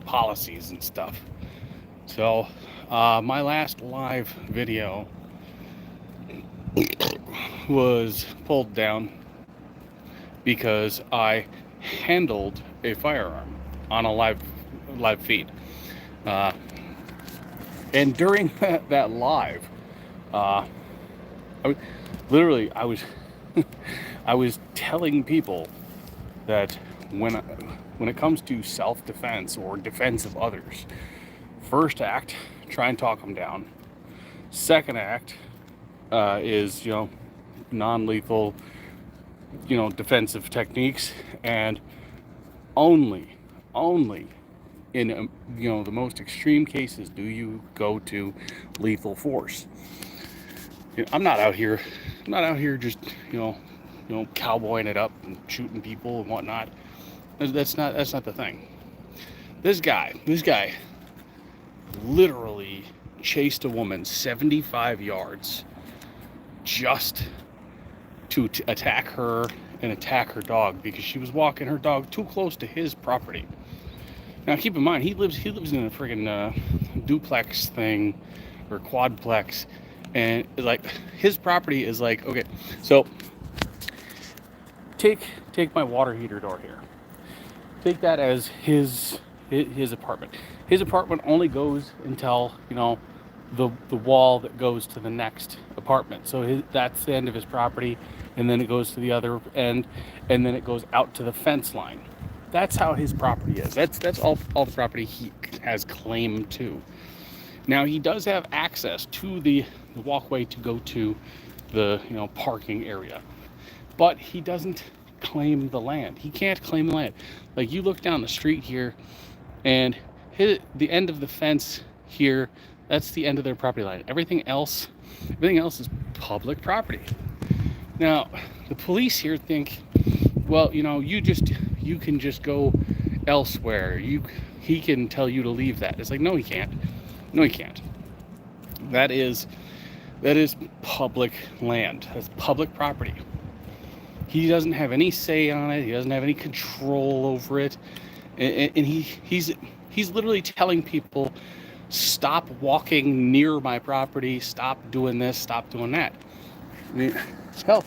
policies and stuff. So my last live video was pulled down because I handled a firearm on a live feed. Uh, and during that live, uh, I was, literally I was I was telling people that when it comes to self-defense or defense of others, first act, try and talk them down. Second act is non-lethal defensive techniques, and only in the most extreme cases do you go to lethal force. I'm not out here just cowboying it up and shooting people and whatnot. That's not the thing. This guy literally chased a woman 75 yards just to attack her and attack her dog because she was walking her dog too close to his property. Now keep in mind, he lives in a friggin' duplex thing or quadplex, and like his property is like, okay, so take my water heater door here. Take that as his apartment. His apartment only goes until the wall that goes to the next apartment. So that's the end of his property, and then it goes to the other end, and then it goes out to the fence line. That's how his property is. That's all the property he has claim to. Now he does have access to the walkway to go to the parking area, but he doesn't claim the land. He can't claim the land. Like, you look down the street here, and the end of the fence here, that's the end of their property line. Everything else is public property. Now the police here think, well, you can just go elsewhere. He can tell you to leave that. It's like, no, he can't. That is public land. That's public property. He doesn't have any say on it. He doesn't have any control over it. And he's literally telling people, stop walking near my property, stop doing this, stop doing that. I mean, hell,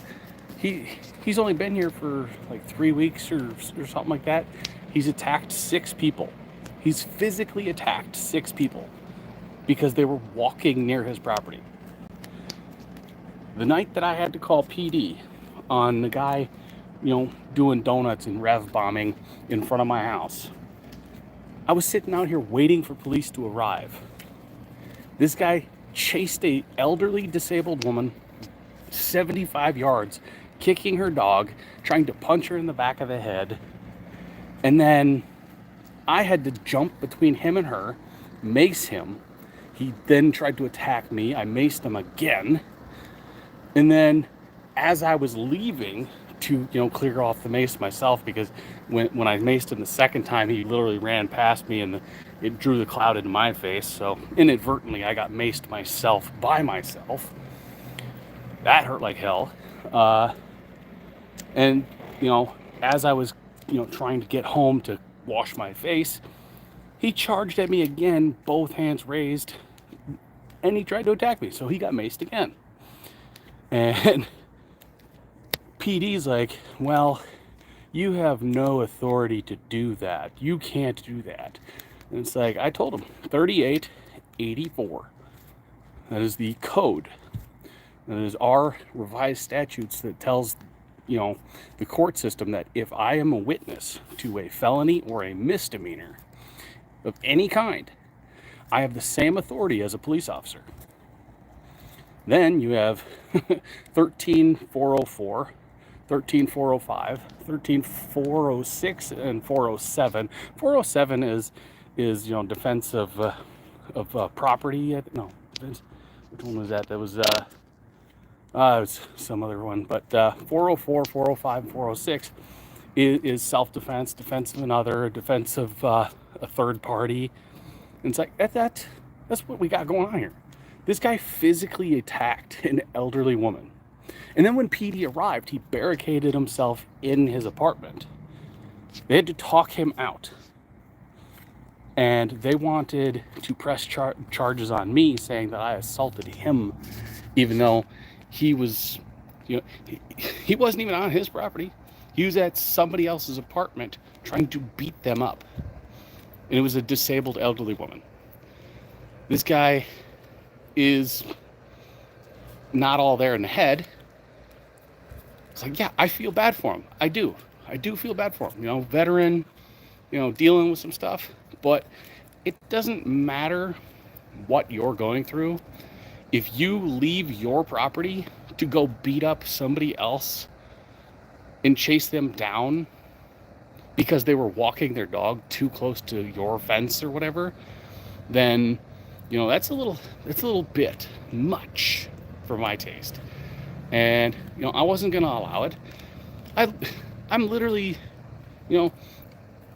he's only been here for like 3 weeks or something like that. He's attacked 6 people. He's physically attacked 6 people because they were walking near his property. The night that I had to call PD on the guy, doing donuts and rev bombing in front of my house, I was sitting out here waiting for police to arrive. This guy chased a elderly disabled woman 75 yards, kicking her dog, trying to punch her in the back of the head. And then I had to jump between him and her, mace him. He then tried to attack me. I maced him again. And then as I was leaving to clear off the mace myself, because when I maced him the second time, he literally ran past me and it drew the cloud into my face. So inadvertently I got maced myself by myself. That hurt like hell. And as I was trying to get home to wash my face, he charged at me again, both hands raised, and he tried to attack me. So he got maced again. And PD's like, well, you have no authority to do that. You can't do that. And it's like, I told him, 3884. That is the code. That is our revised statutes that tells, the court system that if I am a witness to a felony or a misdemeanor of any kind, I have the same authority as a police officer. Then you have 13404, 13405, 13406, and 407. 407 is defense of property. No, which one was that? That was it was some other one. But 404, 405, and 406 is self-defense, defense of another, defense of a third party. And it's like that's what we got going on here. This guy physically attacked an elderly woman. And then when PD arrived, he barricaded himself in his apartment. They had to talk him out. And they wanted to press charges on me, saying that I assaulted him, even though he was, he wasn't even on his property. He was at somebody else's apartment trying to beat them up. And it was a disabled elderly woman. This guy is not all there in the head. It's like, yeah, I feel bad for him. I do feel bad for him. Veteran, dealing with some stuff. But it doesn't matter what you're going through. If you leave your property to go beat up somebody else and chase them down because they were walking their dog too close to your fence or whatever, then that's a little bit much for my taste. And I wasn't gonna allow it. I'm literally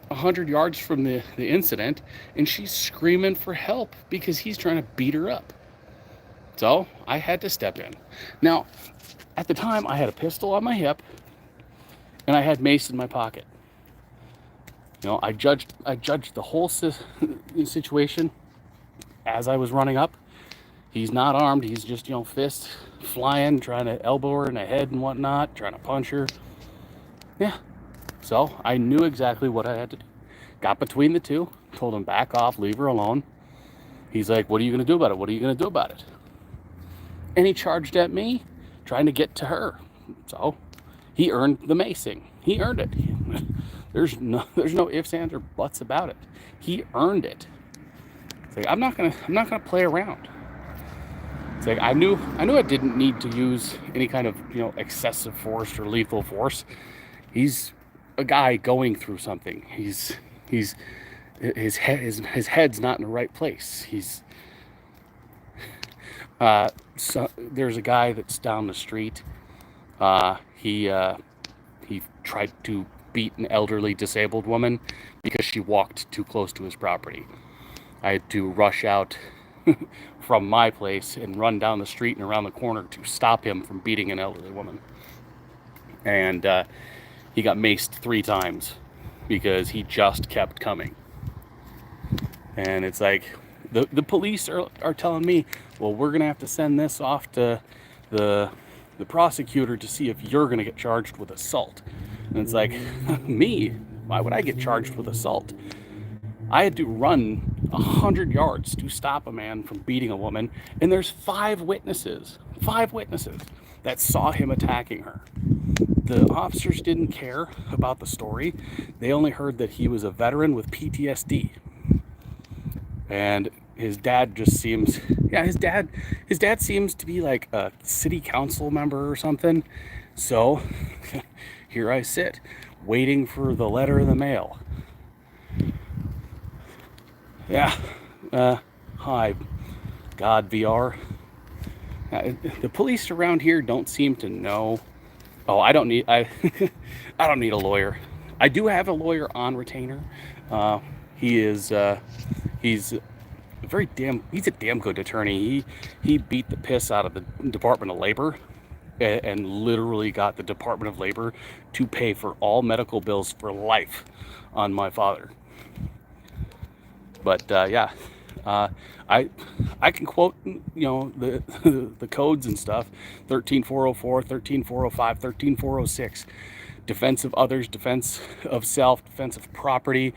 100 yards from the incident, and she's screaming for help because he's trying to beat her up. So I had to step in. Now, at the time, I had a pistol on my hip and I had mace in my pocket. I judged the whole situation as I was running up. He's not armed. He's just, fists flying, trying to elbow her in the head and whatnot, trying to punch her. Yeah. So I knew exactly what I had to do. Got between the two, told him back off, leave her alone. He's like, what are you going to do about it? What are you going to do about it? And he charged at me, trying to get to her. So he earned the macing. He earned it. There's no ifs, ands, or buts about it. He earned it. It's like, I'm not gonna play around. It's like I knew I didn't need to use any kind of excessive force or lethal force. He's a guy going through something. His head's not in the right place. So there's a guy that's down the street. He tried to beat an elderly disabled woman because she walked too close to his property. I had to rush out from my place and run down the street and around the corner to stop him from beating an elderly woman. And he got maced 3 times because he just kept coming. And it's like, the police are telling me, well, we're going to have to send this off to the prosecutor to see if you're going to get charged with assault. And it's like, me? Why would I get charged with assault? I had to run 100 yards to stop a man from beating a woman, and there's 5 witnesses that saw him attacking her. The officers didn't care about the story. They only heard that he was a veteran with PTSD. And his dad just seems, his dad seems to be like a city council member or something. So here I sit, waiting for the letter in the mail. Yeah, hi, God VR. The police around here don't seem to know. Oh, I don't need a lawyer. I do have a lawyer on retainer. He's a damn good attorney. He beat the piss out of the Department of Labor and literally got the Department of Labor to pay for all medical bills for life on my father. But I can quote the codes and stuff: 13404, 13405, 13406. Defense of others, defense of self, defense of property,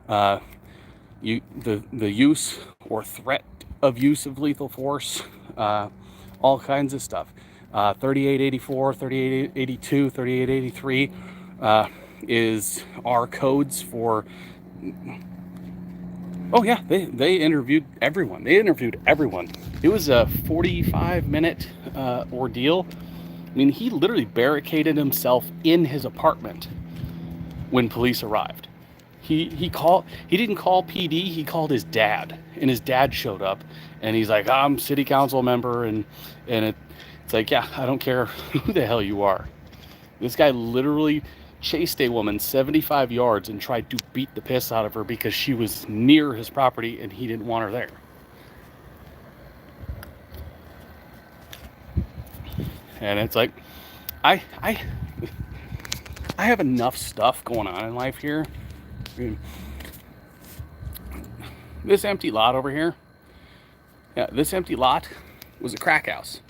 the use or threat of use of lethal force, all kinds of stuff. 3884, 3882, 3883 is our codes for. Oh yeah, they interviewed everyone. It was a 45-minute ordeal. I mean, he literally barricaded himself in his apartment when police arrived. He didn't call PD, he called his dad, and his dad showed up, and he's like, I'm city council member, and it's like, yeah, I don't care who the hell you are. This guy literally chased a woman 75 yards and tried to beat the piss out of her because she was near his property and he didn't want her there. And it's like, I have enough stuff going on in life here. I mean, this empty lot over here, yeah, this empty lot was a crack house.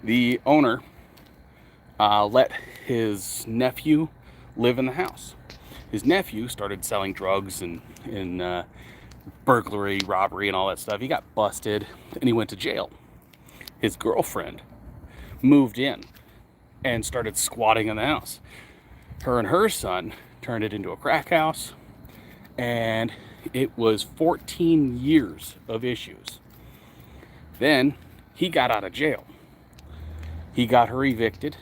The owner let his nephew live in the house. His nephew started selling drugs and burglary, robbery, and all that stuff. He got busted and he went to jail. His girlfriend moved in and started squatting in the house. Her and her son turned it into a crack house, and it was 14 years of issues. Then he got out of jail. He got her evicted,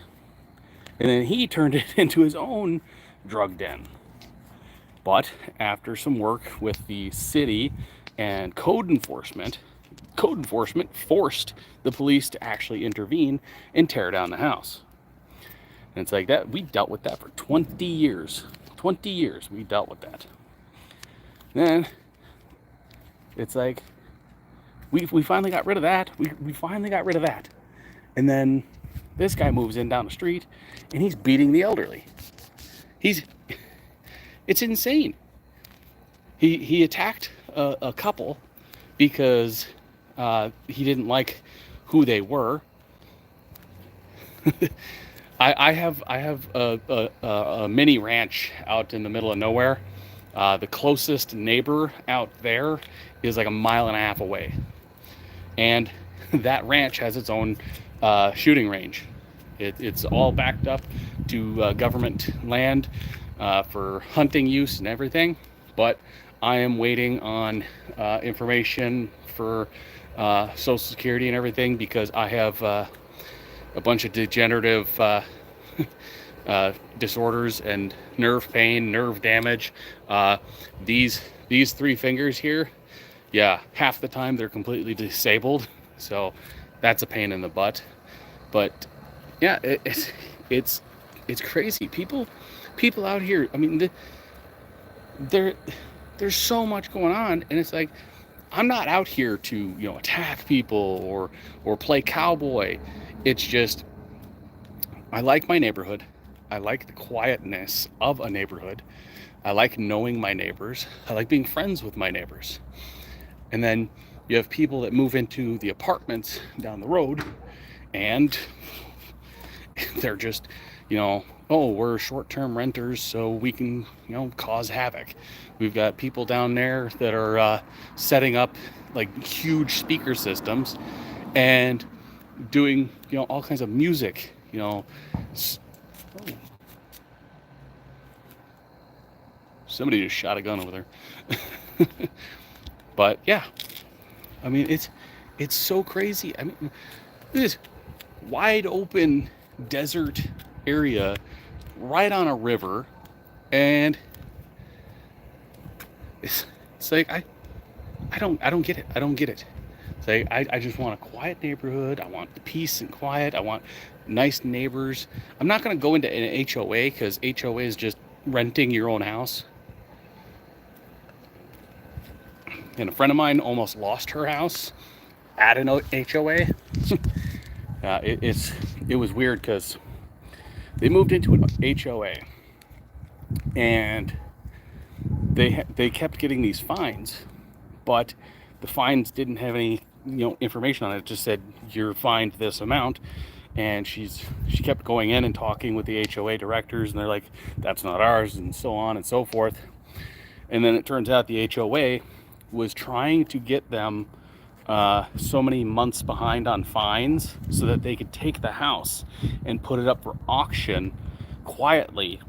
and then he turned it into his own drug den. But after some work with the city and code enforcement forced the police to actually intervene and tear down the house. And it's like that. We dealt with that for 20 years. 20 years we dealt with that. Then it's like we finally got rid of that. We finally got rid of that. And then this guy moves in down the street and he's beating the elderly. It's insane. He attacked a couple because he didn't like who they were. I have a mini ranch out in the middle of nowhere. The closest neighbor out there is like a mile and a half away, and that ranch has its own shooting range. It's all backed up to government land for hunting use and everything. But I am waiting on information for Social Security and everything because I have a bunch of degenerative disorders and nerve pain, nerve damage. These three fingers here, yeah, half the time they're completely disabled. So that's a pain in the butt. But yeah, it's crazy. People out here. I mean, there's so much going on, and it's like I'm not out here to attack people or play cowboy. It's just I like my neighborhood. I like the quietness of a neighborhood. I like knowing my neighbors. I like being friends with my neighbors. And then you have people that move into the apartments down the road and they're just, oh, we're short-term renters, so we can, cause havoc. We've got people down there that are setting up like huge speaker systems and doing, all kinds of music, Somebody just shot a gun over there. But yeah, I mean, it's so crazy. I mean, this wide open desert area right on a river, and it's like I don't get it. I don't get it. It's like I just want a quiet neighborhood. I want peace and quiet. I want nice neighbors. I'm not going to go into an HOA because HOA is just renting your own house. And a friend of mine almost lost her house at an HOA. It was weird because they moved into an HOA and they kept getting these fines, but the fines didn't have any information on it. It just said you're fined this amount, and she kept going in and talking with the HOA directors, and they're like, that's not ours, and so on and so forth. And then it turns out the HOA was trying to get them so many months behind on fines so that they could take the house and put it up for auction quietly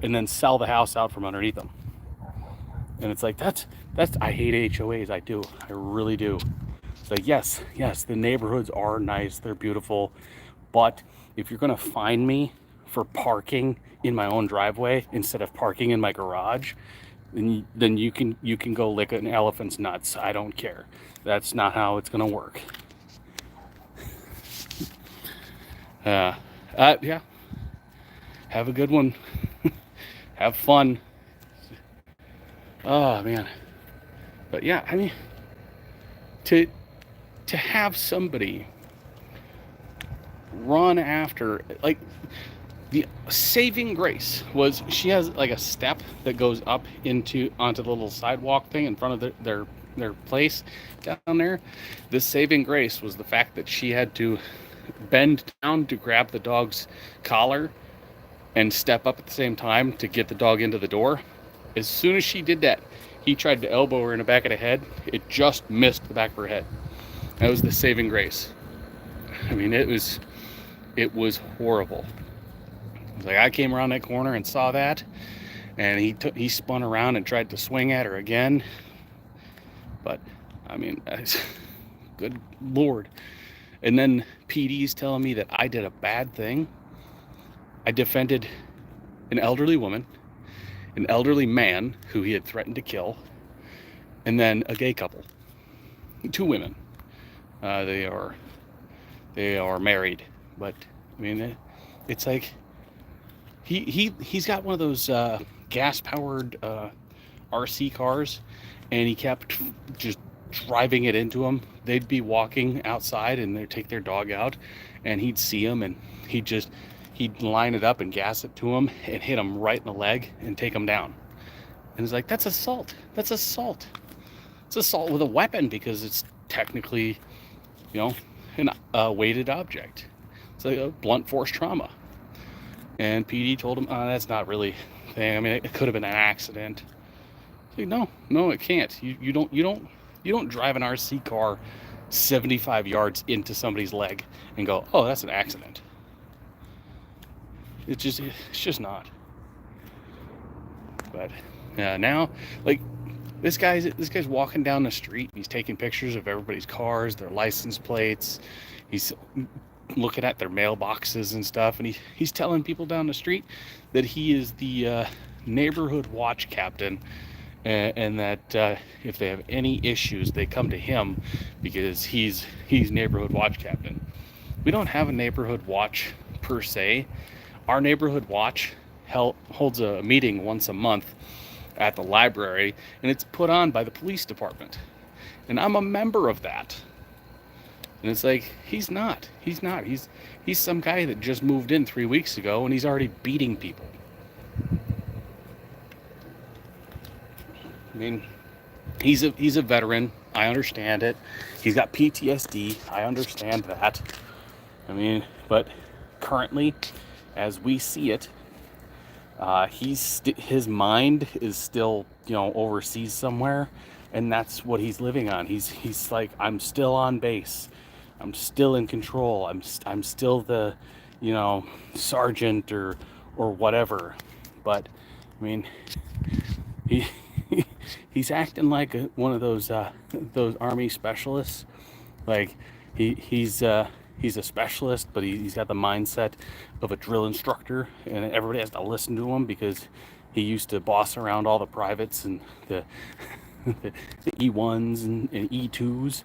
and then sell the house out from underneath them. And it's like, that's I hate HOAs. I do. I really do. It's like, yes, the neighborhoods are nice. They're beautiful. But if you're going to fine me for parking in my own driveway instead of parking in my garage, then you can go lick an elephant's nuts. I don't care. That's not how it's gonna work. Yeah. Have a good one. Have fun. Oh man. But yeah, I mean, to have somebody run after, like, The saving grace was she has like a step that goes up onto the little sidewalk thing in front of their place down there. The saving grace was the fact that she had to bend down to grab the dog's collar and step up at the same time to get the dog into the door. As soon as she did that, he tried to elbow her in the back of the head. It just missed the back of her head. That was the saving grace. I mean, it was horrible. It was like I came around that corner and saw that, and he spun around and tried to swing at her again. But I mean, good Lord. And then PD's telling me that I did a bad thing. I defended an elderly woman, an elderly man who he had threatened to kill, and then a gay couple. 2 women. They are married, but I mean, it's like he's got one of those gas-powered RC cars, and he kept just driving it into them. They'd be walking outside and they'd take their dog out, and he'd see them, and he'd line it up and gas it to them and hit them right in the leg and take them down. And it's like, that's assault. That's assault. It's assault with a weapon because it's technically, a weighted object. It's like a blunt force trauma. And PD told him, that's not really a thing. I mean, it could have been an accident. Like, no, it can't. You don't drive an RC car 75 yards into somebody's leg and go, oh, that's an accident. It's just not. But now, like, this guy's walking down the street. He's taking pictures of everybody's cars, their license plates. He's looking at their mailboxes and stuff, and he's telling people down the street that he is the neighborhood watch captain, and that if they have any issues, they come to him because he's neighborhood watch captain. We don't have a neighborhood watch per se. Our neighborhood watch holds a meeting once a month at the library, and it's put on by the police department. And I'm a member of that. And it's like, he's not. He's some guy that just moved in 3 weeks ago, and he's already beating people. I mean, he's a veteran. I understand it. He's got PTSD. I understand that. I mean, but currently, as we see it, his mind is still, overseas somewhere, and that's what he's living on. He's like, I'm still on base. I'm still in control. I'm still the, sergeant or whatever. But I mean, he's acting like one of those army specialists. Like he's a specialist, but he's got the mindset of a drill instructor, and everybody has to listen to him because he used to boss around all the privates and the E1s and E2s.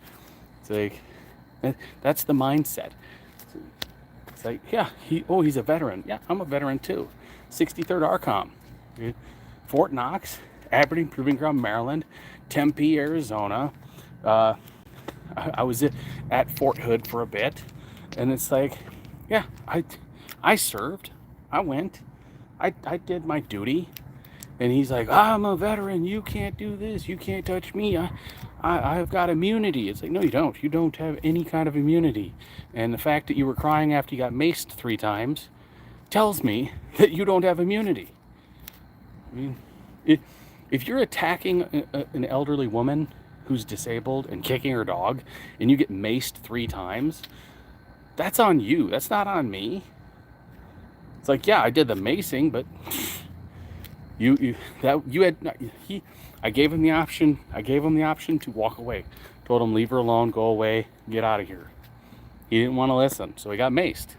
It's like, that's the mindset. It's like, yeah, he's a veteran. Yeah, I'm a veteran too. 63rd ARCOM, Fort Knox, Aberdeen Proving Ground, Maryland, Tempe, Arizona. I was at Fort Hood for a bit, and it's like, yeah, I served. I went. I did my duty. And he's like, I'm a veteran. You can't do this. You can't touch me. I've got immunity. It's like, no, you don't. You don't have any kind of immunity. And the fact that you were crying after you got maced 3 times tells me that you don't have immunity. I mean, if you're attacking an elderly woman who's disabled and kicking her dog, and you get maced 3 times, that's on you. That's not on me. It's like, yeah, I did the macing, but I gave him the option. I gave him the option to walk away. Told him, leave her alone, go away, get out of here. He didn't want to listen, so he got maced.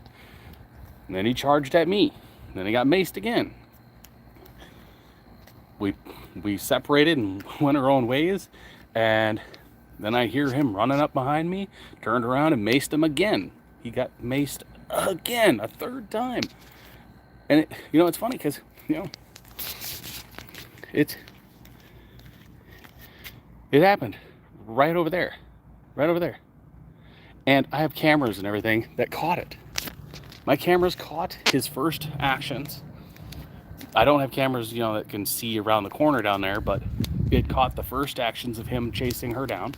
And then he charged at me. And then he got maced again. We separated and went our own ways, and then I hear him running up behind me, turned around and maced him again. He got maced again, a 3rd time. And it's funny because, it happened right over there. And I have cameras and everything that caught it. My cameras caught his first actions. I don't have cameras, that can see around the corner down there, but it caught the first actions of him chasing her down.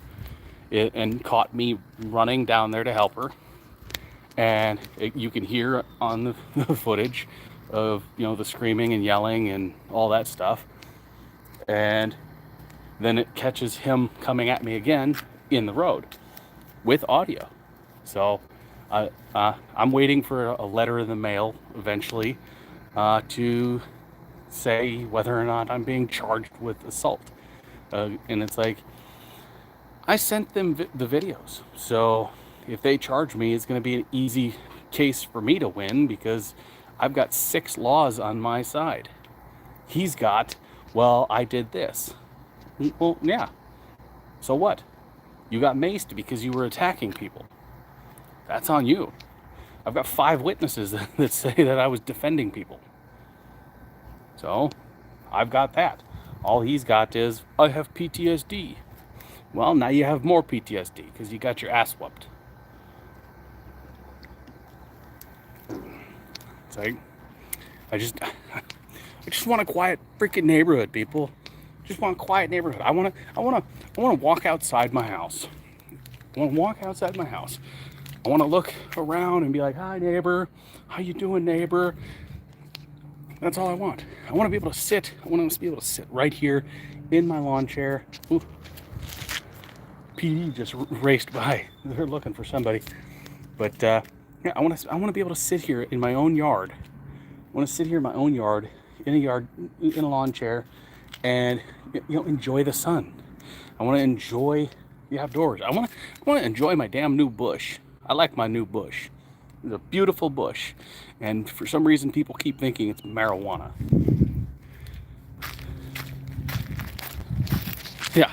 And caught me running down there to help her. And you can hear on the footage of, the screaming and yelling and all that stuff. And then it catches him coming at me again in the road with audio. So I'm waiting for a letter in the mail eventually to say whether or not I'm being charged with assault. And it's like, I sent them the videos. So if they charge me, it's going to be an easy case for me to win because I've got 6 laws on my side. He's got, well, I did this. Well, yeah. So what? You got maced because you were attacking people. That's on you. I've got 5 witnesses that say that I was defending people. So I've got that. All he's got is, I have PTSD. Well, now you have more PTSD because you got your ass whooped. It's like, I just want a quiet freaking neighborhood, people. Just want a quiet neighborhood. I want to walk outside my house. I want to walk outside my house. I want to look around and be like, hi, neighbor. How you doing, neighbor? That's all I want. I want to be able to sit. I want to be able to sit right here in my lawn chair. Ooh. PD just raced by. They're looking for somebody. But yeah, I want to be able to sit here in my own yard. I want to sit here in my own yard, in a lawn chair, and enjoy the sun. I want to enjoy the outdoors. I want to enjoy my damn new bush. I like my new bush. It's a beautiful bush, and for some reason, people keep thinking it's marijuana. Yeah,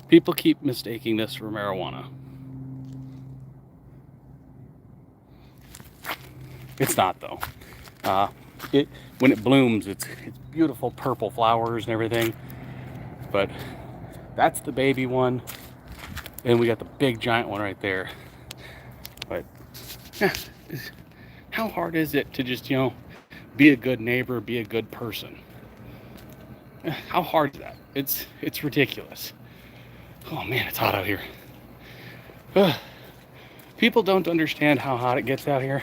people keep mistaking this for marijuana. It's not though. When it blooms, it's beautiful purple flowers and everything. But that's the baby one, and we got the big giant one right there. But yeah, how hard is it to just be a good neighbor, be a good person? How hard is that? It's ridiculous. Oh man, it's hot out here. People don't understand how hot it gets out here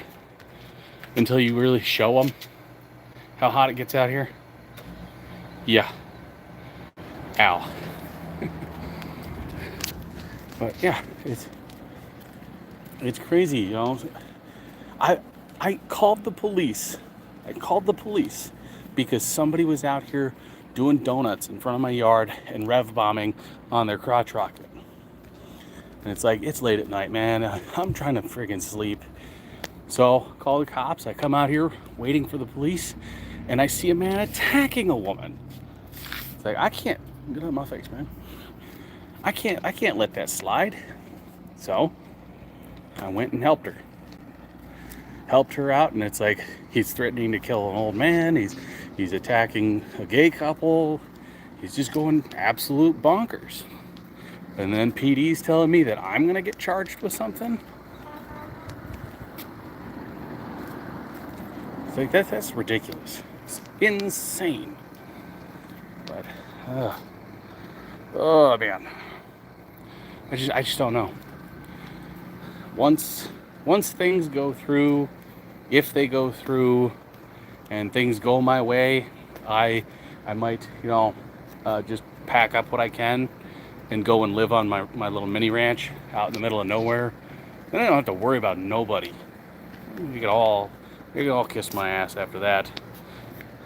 until you really show them how hot it gets out here. Yeah. Ow. But yeah, it's crazy, I called the police. Because somebody was out here doing donuts in front of my yard and rev bombing on their crotch rocket. And it's like, it's late at night, man. I'm trying to friggin' sleep. So call the cops. I come out here waiting for the police, and I see a man attacking a woman. It's like, I can't get out of my face, man. I can't let that slide. So I went and helped her. Helped her out, and it's like, he's threatening to kill an old man. He's attacking a gay couple. He's just going absolute bonkers. And then PD's telling me that I'm gonna get charged with something. It's like, that's ridiculous. It's insane. But oh man, I just don't know. Once things go through, if they go through, and things go my way, I might just pack up what I can and go and live on my little mini ranch out in the middle of nowhere. Then I don't have to worry about nobody. You can all kiss my ass after that.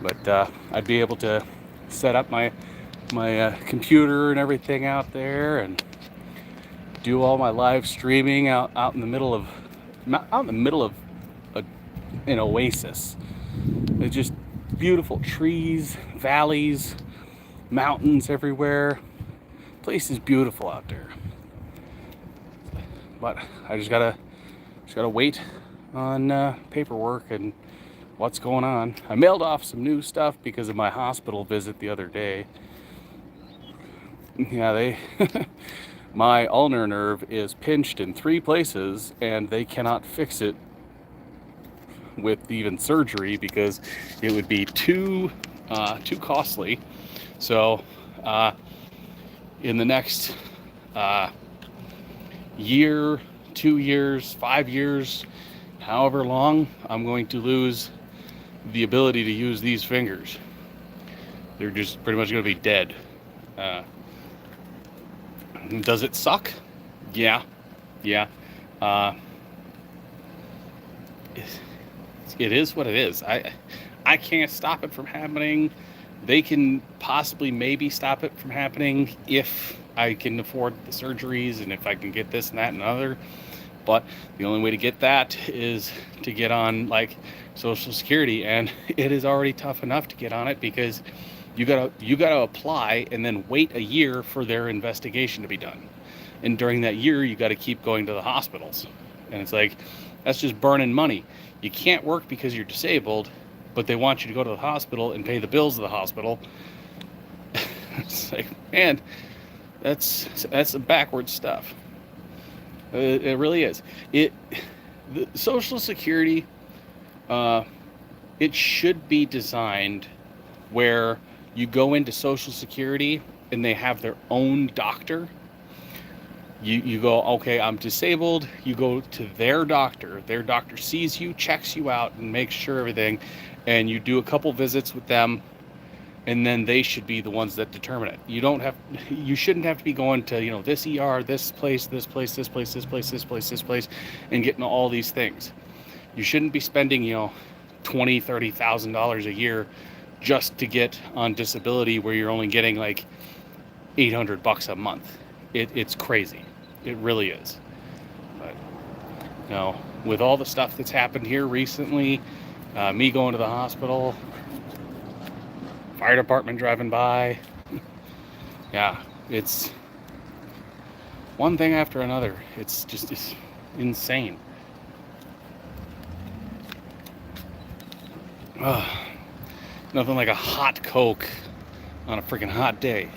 But I'd be able to set up my computer and everything out there and do all my live streaming out in the middle of an oasis. It's just beautiful trees, valleys, mountains everywhere. Place is beautiful out there. But I just gotta wait on paperwork and what's going on. I mailed off some new stuff because of my hospital visit the other day. Yeah, my ulnar nerve is pinched in 3 places and they cannot fix it with even surgery because it would be too costly. So in the next year, 2 years, 5 years, however long, I'm going to lose the ability to use these fingers. They're just pretty much going to be dead. Does it suck? Yeah. It is what it is. I can't stop it from happening. They can possibly maybe stop it from happening if I can afford the surgeries and if I can get this and that and other. But the only way to get that is to get on like Social Security, and it is already tough enough to get on it because you gotta apply and then wait a year for their investigation to be done. And during that year, you got to keep going to the hospitals, and it's like that's just burning money. You can't work because you're disabled, but they want you to go to the hospital and pay the bills of the hospital. It's like, man, that's some backwards stuff. It really is. The Social Security, it should be designed where you go into Social Security and they have their own doctor. You go, okay, I'm disabled. You go to their doctor. Their doctor sees you, checks you out, and makes sure everything. And you do a couple visits with them, and then they should be the ones that determine it. You shouldn't have to be going to, this ER, this place, this place, this place, this place, this place, this place, and getting all these things. You shouldn't be spending, $20,000, $30,000 a year just to get on disability where you're only getting like $800 a month. It's crazy. It really is. But with all the stuff that's happened here recently, me going to the hospital, fire department driving by, yeah, it's one thing after another. It's insane. Nothing like a hot Coke on a freaking hot day.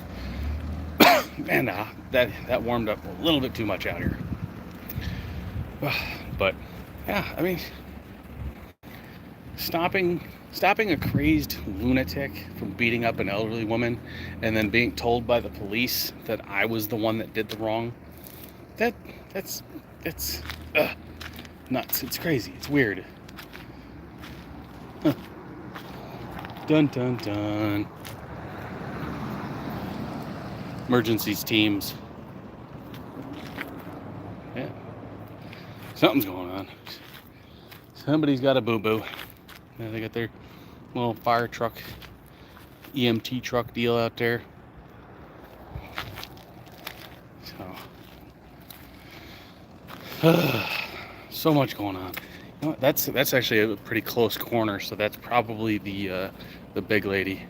Man, that warmed up a little bit too much out here. But yeah, I mean, stopping a crazed lunatic from beating up an elderly woman and then being told by the police that I was the one that did the wrong, that's nuts. It's crazy. It's weird. Huh. Dun dun dun. Emergencies teams. Yeah. Something's going on. Somebody's got a boo-boo. Yeah, they got their little fire truck, EMT truck deal out there. So, so much going on. That's actually a pretty close corner. So that's probably the big lady.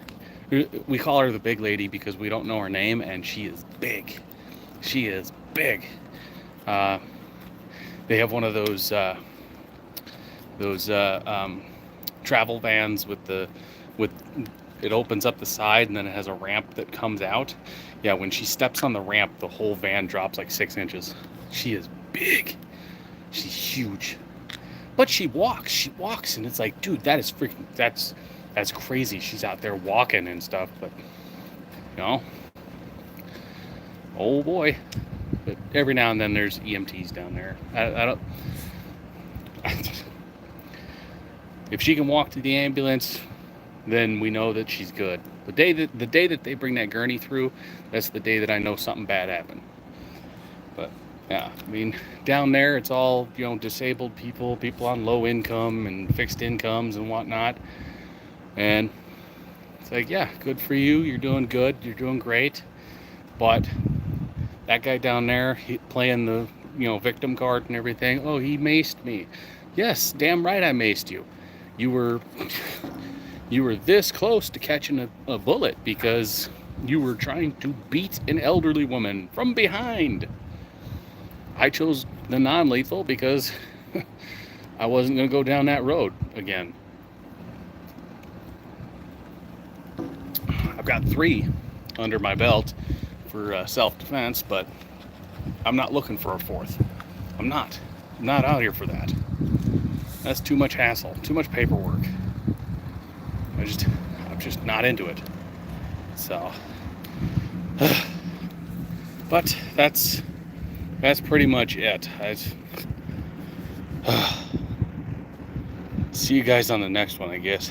We call her the big lady because we don't know her name, and she is big. She is big. They have one of those travel vans with it opens up the side and then it has a ramp that comes out. Yeah, when she steps on the ramp, the whole van drops like 6 inches. She is big. She's huge. But she walks, and it's like, dude, that is freaking, that's crazy. She's out there walking and stuff, but oh boy. But every now and then there's EMTs down there. If she can walk to the ambulance, then we know that she's good. The day that they bring that gurney through, that's the day that I know something bad happened. But yeah, I mean, down there it's all, disabled people on low income and fixed incomes and whatnot. And it's like, yeah, good for you. You're doing good. You're doing great. But that guy down there, playing the, victim card and everything. Oh, he maced me. Yes, damn right I maced you. You were this close to catching a bullet because you were trying to beat an elderly woman from behind. I chose the non-lethal because I wasn't going to go down that road again. I've got 3 under my belt for self-defense, but I'm not looking for a 4th. I'm not out here for that. That's too much hassle, too much paperwork. I'm just not into it. So, but that's pretty much it. See you guys on the next one, I guess.